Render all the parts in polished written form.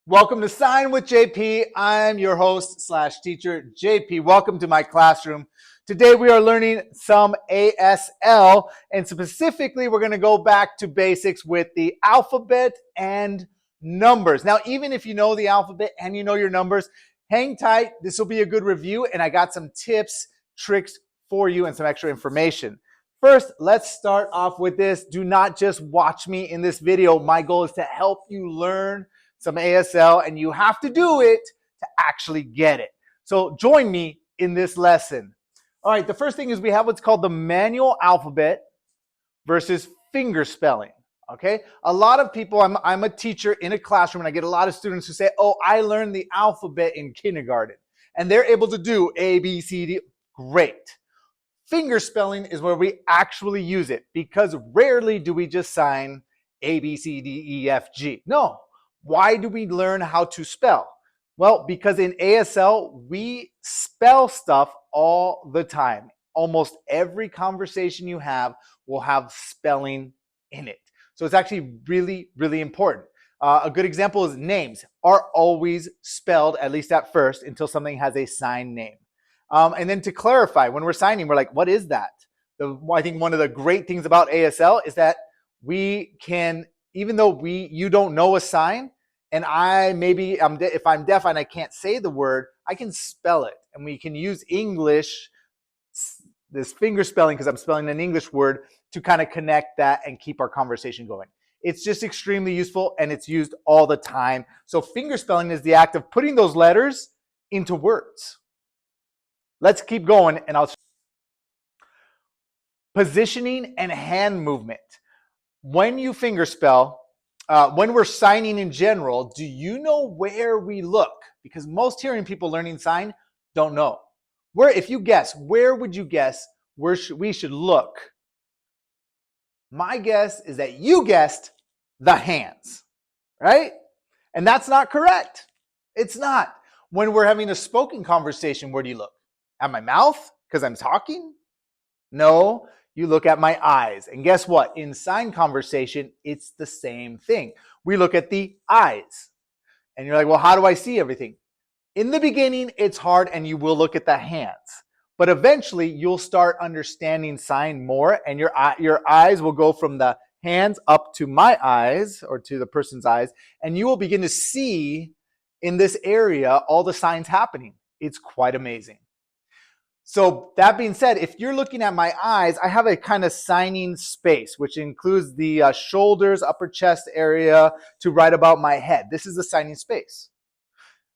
Welcome to Sign with JP. I'm your host slash teacher, JP. Welcome to my classroom. Today we are learning some ASL, and specifically we're going to go back to basics with the alphabet and numbers. Now, even if you know the alphabet and you know your numbers, hang tight. This will be a good review, and I got some tips, tricks for you, and some extra information. First, let's start off with this. Do not just watch me in this video. My goal is to help you learn some ASL, and you have to do it to actually get it. So join me in this lesson. All right, the first thing is we have what's called the manual alphabet versus finger spelling. Okay, a lot of people, I'm a teacher in a classroom, and I get a lot of students who say, oh, I learned the alphabet in kindergarten, and they're able to do A, B, C, D. Great. Finger spelling is where we actually use it, because rarely do we just sign A, B, C, D, E, F, G. No. Why do we learn how to spell? Well, because in ASL, we spell stuff all the time. Almost every conversation you have will have spelling in it. So it's actually really, really important. A good example is names are always spelled, at least at first, until something has a signed name. And then to clarify, when we're signing, we're like, what is that? I think one of the great things about ASL is that we can, even though you don't know a sign, and if I'm deaf and I can't say the word, I can spell it. And we can use English, this finger spelling, because I'm spelling an English word, to kind of connect that and keep our conversation going. It's just extremely useful, and it's used all the time. So finger spelling is the act of putting those letters into words. Let's keep going, and I'll show you. Positioning and hand movement. When you finger spell, when we're signing in general, do you know where we look? Because most hearing people learning sign don't know. If you guess, where would you guess we should look? My guess is that you guessed the hands, right? And that's not correct. It's not. When we're having a spoken conversation, where do you look? At my mouth? Because I'm talking? No. You look at my eyes. And guess what? In sign conversation, it's the same thing. We look at the eyes. And you're like, well, how do I see everything? In the beginning, it's hard, and you will look at the hands. But eventually, you'll start understanding sign more, and your eyes will go from the hands up to my eyes, or to the person's eyes, and you will begin to see in this area all the signs happening. It's quite amazing. So that being said, if you're looking at my eyes, I have a kind of signing space, which includes the shoulders, upper chest area to right about my head. This is the signing space.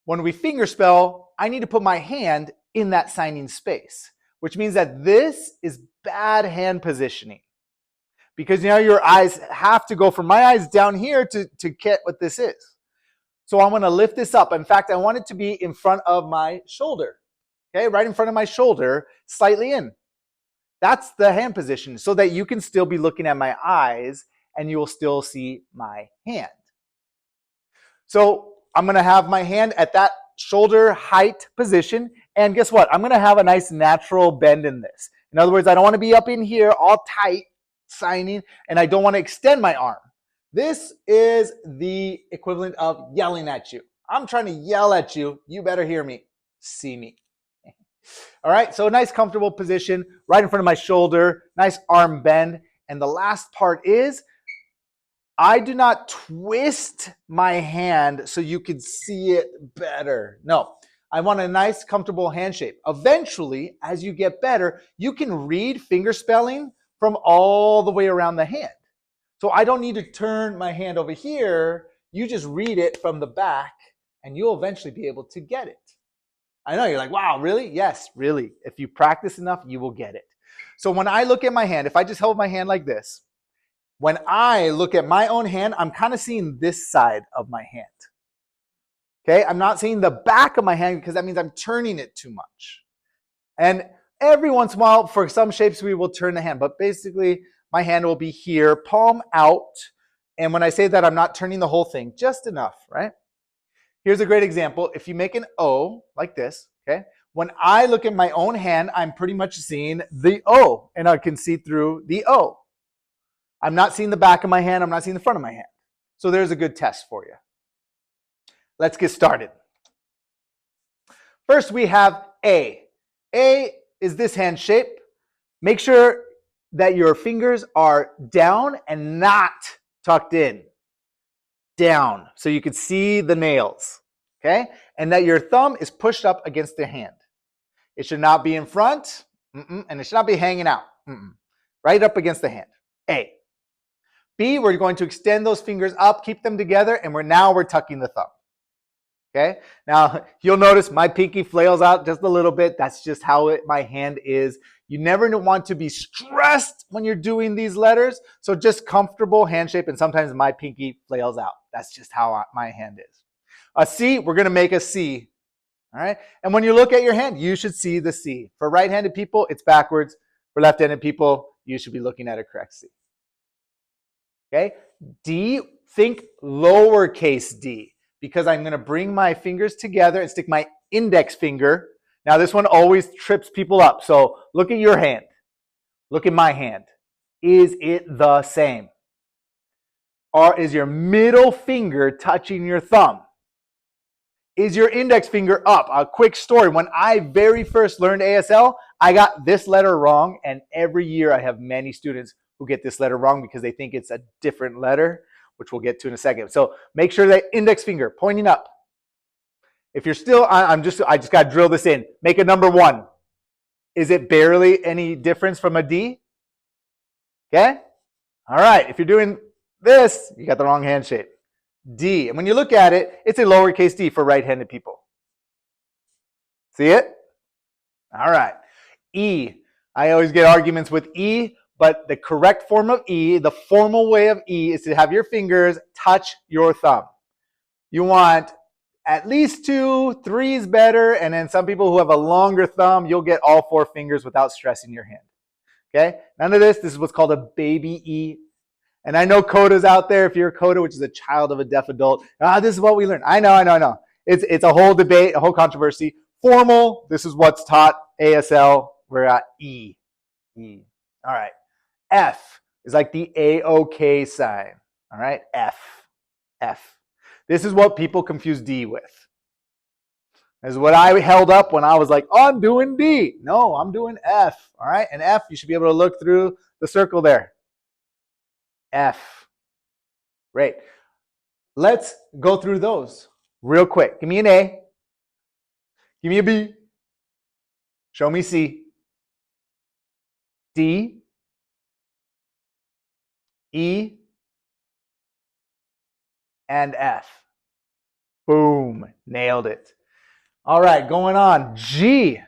When we finger spell, I need to put my hand in that signing space, which means that this is bad hand positioning, because now your eyes have to go from my eyes down here to get what this is. So I'm going to lift this up. In fact, I want it to be in front of my shoulder. Okay, right in front of my shoulder, slightly in. That's the hand position, so that you can still be looking at my eyes and you will still see my hand. So I'm going to have my hand at that shoulder height position. And guess what? I'm going to have a nice natural bend in this. In other words, I don't want to be up in here all tight signing, and I don't want to extend my arm. This is the equivalent of yelling at you. I'm trying to yell at you. You better hear me, see me. All right, so a nice comfortable position right in front of my shoulder, nice arm bend. And the last part is I do not twist my hand so you can see it better. No, I want a nice comfortable hand shape. Eventually, as you get better, you can read finger spelling from all the way around the hand. So I don't need to turn my hand over here. You just read it from the back, and you'll eventually be able to get it. I know, you're like, wow, really? Yes, really. If you practice enough, you will get it. So when I look at my hand, if I just hold my hand like this, when I look at my own hand, I'm kind of seeing this side of my hand. Okay, I'm not seeing the back of my hand, because that means I'm turning it too much. And every once in a while, for some shapes, we will turn the hand. But basically, my hand will be here, palm out. And when I say that, I'm not turning the whole thing, just enough, right? Here's a great example. If you make an O like this, okay? When I look at my own hand, I'm pretty much seeing the O, and I can see through the O. I'm not seeing the back of my hand. I'm not seeing the front of my hand. So there's a good test for you. Let's get started. First, we have A. A is this hand shape. Make sure that your fingers are down and not tucked in. Down, so you can see the nails, okay? And that your thumb is pushed up against the hand. It should not be in front, and it should not be hanging out. Right up against the hand. A. B, we're going to extend those fingers up, keep them together, and now we're tucking the thumb. Okay? Now, you'll notice my pinky flails out just a little bit. That's just how my hand is. You never want to be stressed when you're doing these letters, so just comfortable hand shape, and sometimes my pinky flails out. That's just how my hand is. A C, we're going to make a C. All right? And when you look at your hand, you should see the C. For right-handed people, it's backwards. For left-handed people, you should be looking at a correct C. Okay? D, think lowercase d, because I'm going to bring my fingers together and stick my index finger. Now, this one always trips people up. So look at your hand. Look at my hand. Is it the same? Or is your middle finger touching your thumb? Is your index finger up? A quick story. When I very first learned ASL, I got this letter wrong. And every year I have many students who get this letter wrong because they think it's a different letter, which we'll get to in a second. So make sure that index finger pointing up. If you're still, I just got to drill this in. Make a number 1. Is it barely any difference from a D? Okay? All right. If you're doing this, you got the wrong hand shape. D. And when you look at it, it's a lowercase d for right-handed people. See it? All right. E. I always get arguments with E, but the correct form of E, the formal way of E, is to have your fingers touch your thumb. You want at least 2, 3 is better, and then some people who have a longer thumb, you'll get all 4 fingers without stressing your hand. Okay? None of this. This is what's called a baby E. And I know codas out there. If you're a coda, which is a child of a deaf adult, this is what we learn. I know. It's a whole debate, a whole controversy. Formal, this is what's taught. ASL, we're at E. E. All right. F is like the A-OK sign. All right. F. F. This is what people confuse D with. This is what I held up when I was like, oh, I'm doing D. No, I'm doing F. All right. And F, you should be able to look through the circle there. F. Great. Let's go through those real quick. Give me an A. Give me a B. Show me C. D. E. And F. Boom. Nailed it. All right. Going on. G.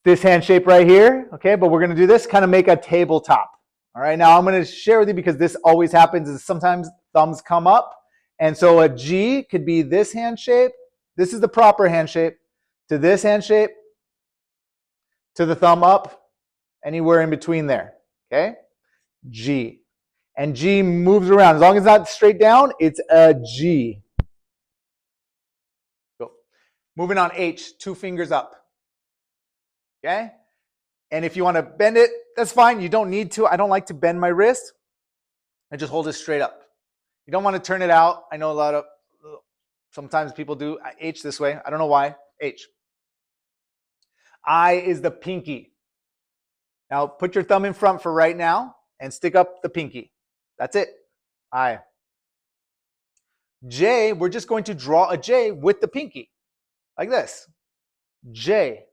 This hand shape right here. Okay. But we're going to do this, kind of make a tabletop. All right, now I'm going to share with you because this always happens is sometimes thumbs come up. And so a G could be this hand shape. This is the proper hand shape. To this hand shape. To the thumb up. Anywhere in between there. Okay? G. And G moves around. As long as it's not straight down, it's a G. Go. Moving on, H. 2 fingers up. Okay? And if you want to bend it, that's fine. You don't need to. I don't like to bend my wrist. I just hold it straight up. You don't want to turn it out. I know sometimes people do H this way. I don't know why. H. I is the pinky. Now put your thumb in front for right now and stick up the pinky. That's it. I. J, we're just going to draw a J with the pinky. Like this. J.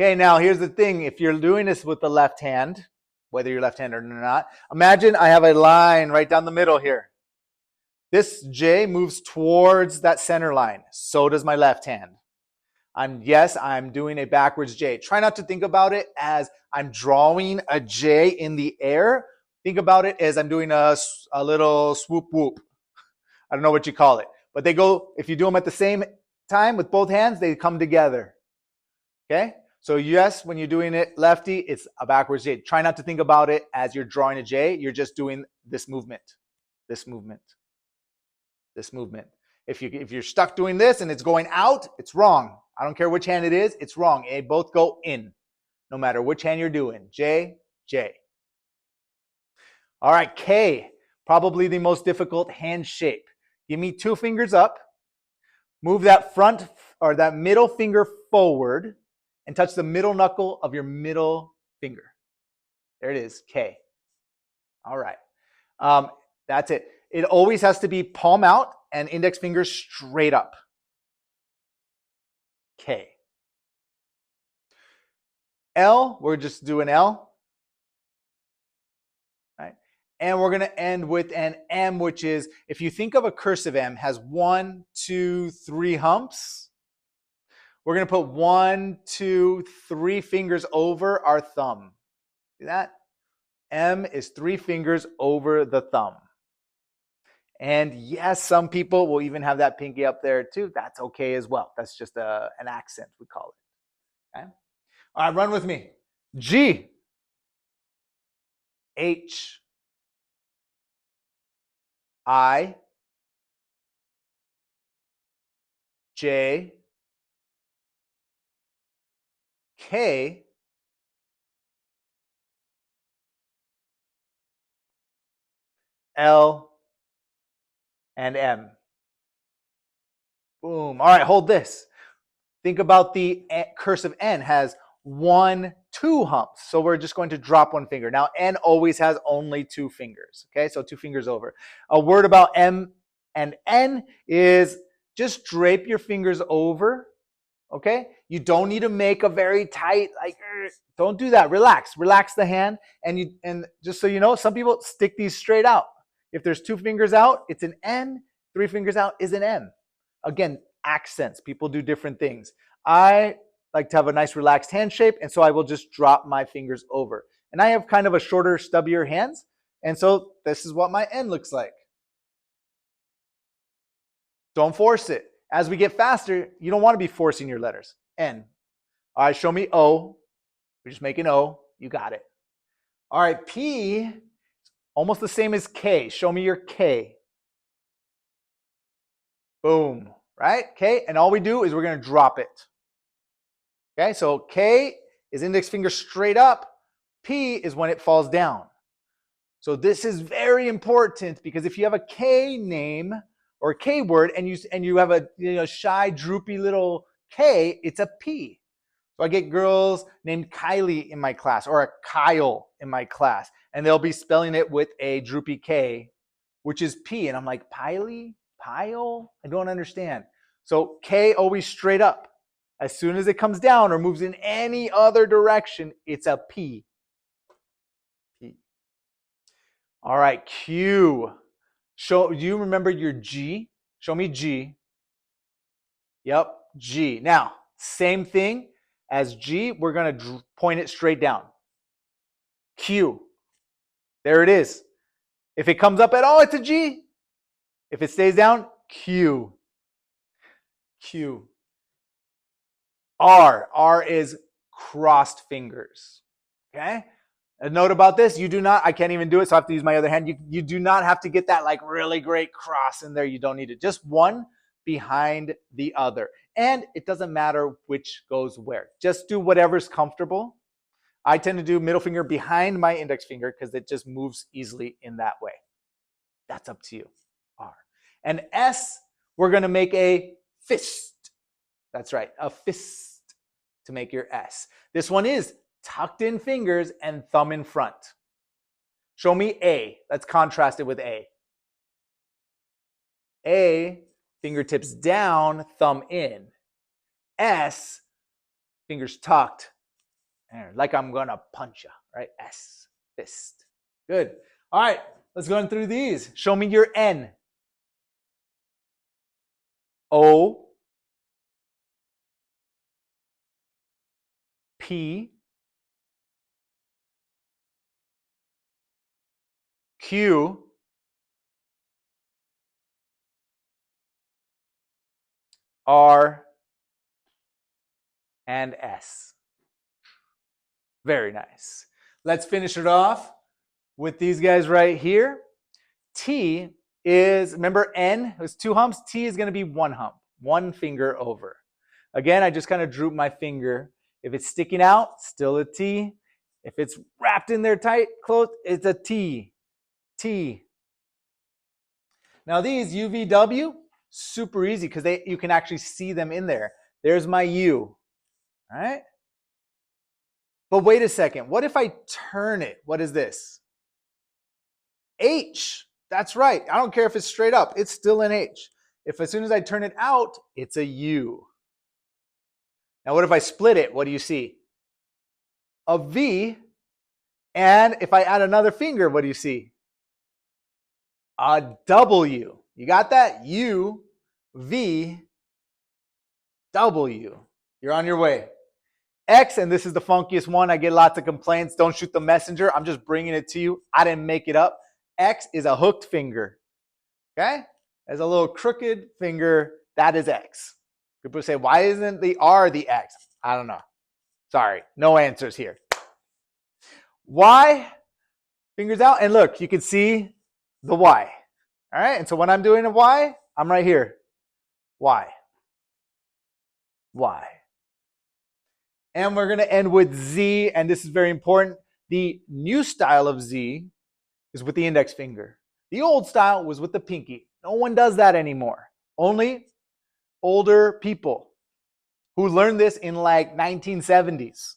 Okay, now here's the thing. If you're doing this with the left hand, whether you're left-handed or not, imagine I have a line right down the middle here. This J moves towards that center line. So does my left hand. I'm doing a backwards J. Try not to think about it as I'm drawing a J in the air. Think about it as I'm doing a little swoop whoop. I don't know what you call it. But they go, if you do them at the same time with both hands, they come together. Okay? So yes, when you're doing it lefty, it's a backwards J. Try not to think about it as you're drawing a J. You're just doing this movement, this movement, this movement. If you're stuck doing this and it's going out, it's wrong. I don't care which hand it is, it's wrong. They both go in, no matter which hand you're doing. J, J. All right, K, probably the most difficult hand shape. Give me 2 fingers up. Move that front or that middle finger forward and touch the middle knuckle of your middle finger. There it is, K. All right. That's it. It always has to be palm out and index fingers straight up. K. L, we're just doing L. Right? And we're going to end with an M, which is, if you think of a cursive M, has 1, 2, 3 humps. We're going to put 1, 2, 3 fingers over our thumb. See that? M is 3 fingers over the thumb. And yes, some people will even have that pinky up there too. That's okay as well. That's just an accent, we call it. Okay? All right, run with me. G, H, I, J, K, L, and M. Boom. All right, hold this. Think about the cursive N has 1, 2 humps. So we're just going to drop 1 finger. Now, N always has only 2 fingers. Okay, so 2 fingers over. A word about M and N is just drape your fingers over. Okay, you don't need to make a very tight, don't do that. Relax the hand. And just so you know, some people stick these straight out. If there's 2 fingers out, it's an N. 3 fingers out is an M. Again, accents. People do different things. I like to have a nice relaxed hand shape, and so I will just drop my fingers over. And I have kind of a shorter, stubbier hands, and so this is what my N looks like. Don't force it. As we get faster, you don't want to be forcing your letters. N. All right, show me O. We're just making O. You got it. All right, P, almost the same as K. Show me your K. Boom, right? K, and all we do is we're going to drop it. Okay, so K is index finger straight up. P is when it falls down. So this is very important because if you have a K name or a K word and you have a shy, droopy little K, it's a P. So I get girls named Kylie in my class or a Kyle in my class, and they'll be spelling it with a droopy K, which is P. And I'm like, Piley? Pile? I don't understand. So K always straight up. As soon as it comes down or moves in any other direction, it's a P. P. All right, Q. Do you remember your G? Show me G. Yep, G. Now, same thing as G. We're going to point it straight down. Q. There it is. If it comes up at all, it's a G. If it stays down, Q. Q. R. R is crossed fingers. Okay? A note about this, you do not, I can't even do it, so I have to use my other hand. You do not have to get that like really great cross in there. You don't need it. Just one behind the other. And it doesn't matter which goes where. Just do whatever's comfortable. I tend to do middle finger behind my index finger because it just moves easily in that way. That's up to you. R. And S, we're going to make a fist. That's right, a fist to make your S. This one is tucked in fingers and thumb in front. Show me A. Let's contrast it with A. A, fingertips down, thumb in. S, fingers tucked, like I'm going to punch you, right? S, fist. Good. All right, let's go through these. Show me your N. O, P, Q, R, and S. Very nice. Let's finish it off with these guys right here. T is, remember N was 2 humps. T is going to be 1 hump, 1 finger over. Again, I just kind of droop my finger. If it's sticking out, still a T. If it's wrapped in there tight, close, it's a T. T. Now these UVW, super easy because you can actually see them in there. There's my U, all right? But wait a second, what if I turn it? What is this? H, that's right. I don't care if it's straight up, it's still an H. If as soon as I turn it out, it's a U. Now what if I split it? What do you see? A V, and if I add another finger, what do you see? A W. You got that? U, V, W. You're on your way. X, and this is the funkiest one. I get lots of complaints. Don't shoot the messenger. I'm just bringing it to you. I didn't make it up. X is a hooked finger. Okay? As a little crooked finger, that is X. People say, why isn't the R the X? I don't know. Sorry, no answers here. Y, fingers out, and look, you can see the Y. All right, and so when I'm doing a Y, I'm right here. Y. Y. And we're going to end with Z, and this is very important. The new style of Z is with the index finger. The old style was with the pinky. No one does that anymore. Only older people who learned this in like 1970s.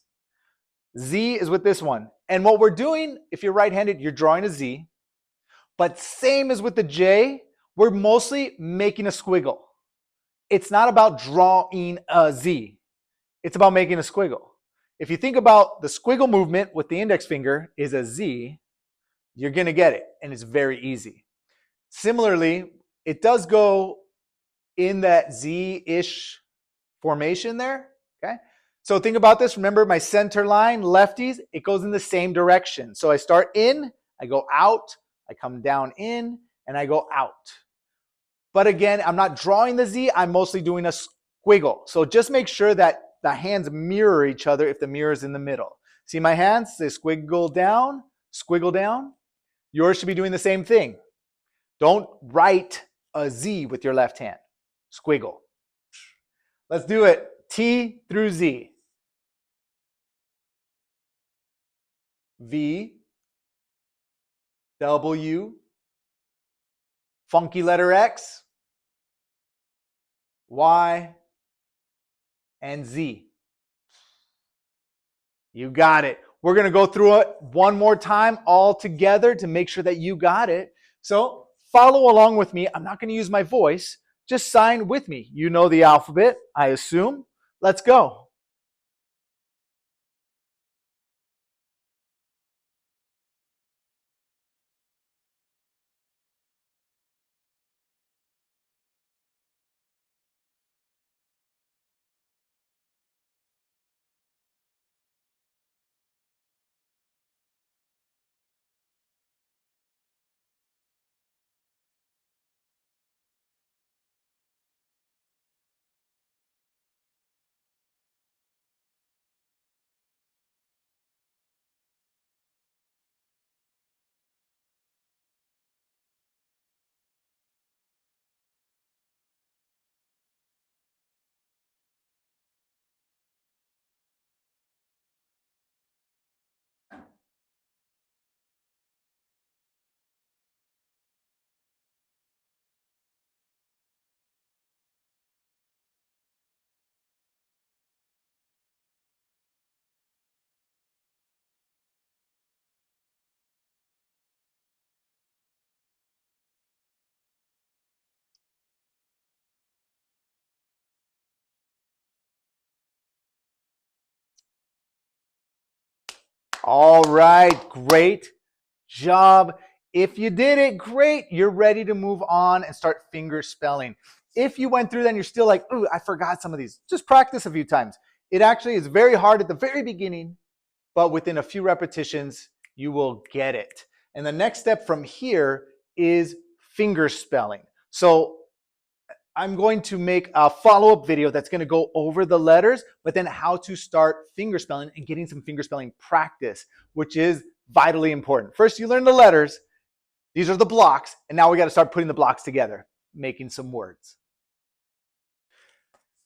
Z is with this one. And what we're doing, if you're right-handed, you're drawing a Z. But same as with the J, we're mostly making a squiggle. It's not about drawing a Z. It's about making a squiggle. If you think about the squiggle movement with the index finger is a Z, you're going to get it, and it's very easy. Similarly, it does go in that Z-ish formation there, okay? So think about this. Remember my center line, lefties, it goes in the same direction. So I start in, I go out, I come down in, and I go out. But again, I'm not drawing the Z, I'm mostly doing a squiggle. So just make sure that the hands mirror each other if the mirror is in the middle. See my hands? They squiggle down, squiggle down. Yours should be doing the same thing. Don't write a Z with your left hand. Squiggle. Let's do it. T through Z. V, W, funky letter X, Y, and Z. You got it. We're going to go through it one more time all together to make sure that you got it. So follow along with me. I'm not going to use my voice. Just sign with me. You know the alphabet, I assume. Let's go. All right, great job. If you did it, great. You're ready to move on and start finger spelling. If you went through that and you're still like, ooh, I forgot some of these, just practice a few times. It actually is very hard at the very beginning, but within a few repetitions, you will get it. And the next step from here is finger spelling. So I'm going to make a follow-up video that's going to go over the letters, but then how to start finger spelling and getting some finger spelling practice, which is vitally important. First, you learn the letters. These are the blocks, and now we got to start putting the blocks together, making some words.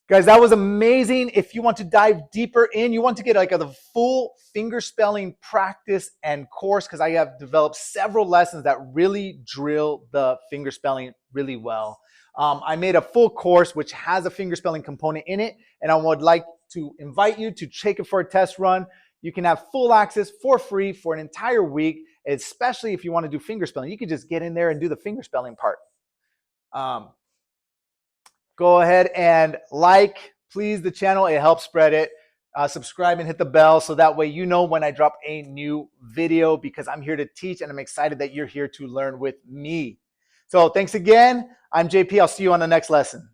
Guys, that was amazing. If you want to dive deeper in, you want to get like the full finger spelling practice and course, because I have developed several lessons that really drill the finger spelling really well. I made a full course which has a finger spelling component in it, and I would like to invite you to take it for a test run. You can have full access for free for an entire week, especially if you want to do finger spelling. You can just get in there and do the finger spelling part. Go ahead and please, the channel. It helps spread it. Subscribe and hit the bell so that way you know when I drop a new video, because I'm here to teach and I'm excited that you're here to learn with me. So thanks again. I'm JP. I'll see you on the next lesson.